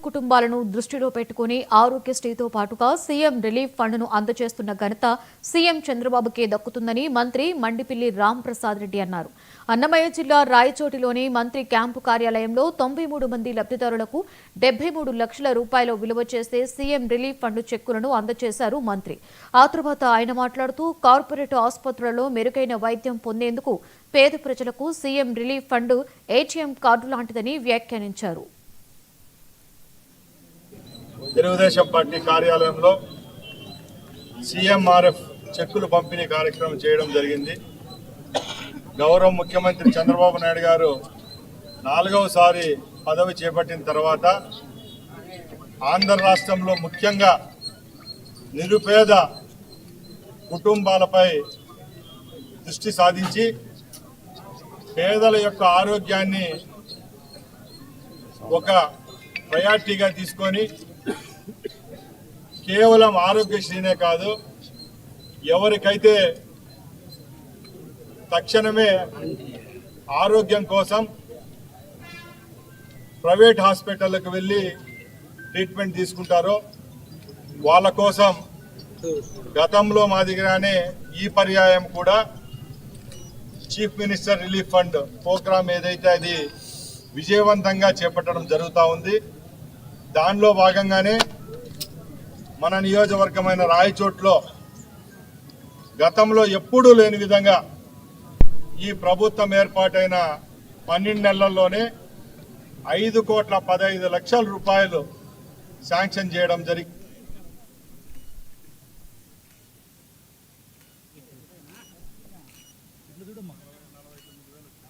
కుటుంబాలను దృష్టిలో పెట్టుకుని ఆరోగ్యశ్రీతో పాటుగా సీఎం రిలీఫ్ ఫండ్ను అందజేస్తున్న ఘనత సీఎం చంద్రబాబుకే దక్కుతుందని మంత్రి మండిపిల్లి రాంప్రసాద్ రెడ్డి అన్నారు. అన్నమయ్య జిల్లా రాయచోటిలోని మంత్రి క్యాంపు కార్యాలయంలో 93 మంది లబ్ధిదారులకు 73 లక్షల రూపాయల విలువ చేసే సీఎం రిలీఫ్ ఫండ్ చెక్కులను అందజేశారు మంత్రి. ఆ తర్వాత ఆయన మాట్లాడుతూ కార్పొరేట్ ఆసుపత్రులలో మెరుగైన వైద్యం పొందేందుకు పేద ప్రజలకు CM relief fund ATM card లాంటిదని వ్యాఖ్యానించారు. తెలుగుదేశం పార్టీ కార్యాలయంలో సీఎంఆర్ఎఫ్ చెక్కులు పంపిణీ కార్యక్రమం చేయడం జరిగింది. గౌరవ ముఖ్యమంత్రి చంద్రబాబు నాయుడు గారు 4వసారి పదవి చేపట్టిన తర్వాత ఆంధ్ర రాష్ట్రంలో ముఖ్యంగా నిరుపేద కుటుంబాలపై దృష్టి సాధించి పేదల యొక్క ఆరోగ్యాన్ని ఒక ప్రయారిటీగా తీసుకొని కేవలం ఆరోగ్యశ్రీనే కాదు, ఎవరికైతే తక్షణమే ఆరోగ్యం కోసం ప్రైవేట్ హాస్పిటల్కి వెళ్ళి ట్రీట్మెంట్ తీసుకుంటారో వాళ్ళ కోసం గతంలో మాదిరిగానే ఈ పర్యాయం కూడా chief minister relief fund programme ఏదైతే అది విజయవంతంగా చేపట్టడం జరుగుతూ ఉంది. దానిలో భాగంగానే మన నియోజకవర్గమైన రాయచోట్లో గతంలో ఎప్పుడూ లేని విధంగా ఈ ప్రభుత్వం ఏర్పాటైన 12 నెలల్లోనే 5,15,00,00,000 రూపాయలు శాంక్షన్ చేయడం జరిగింది.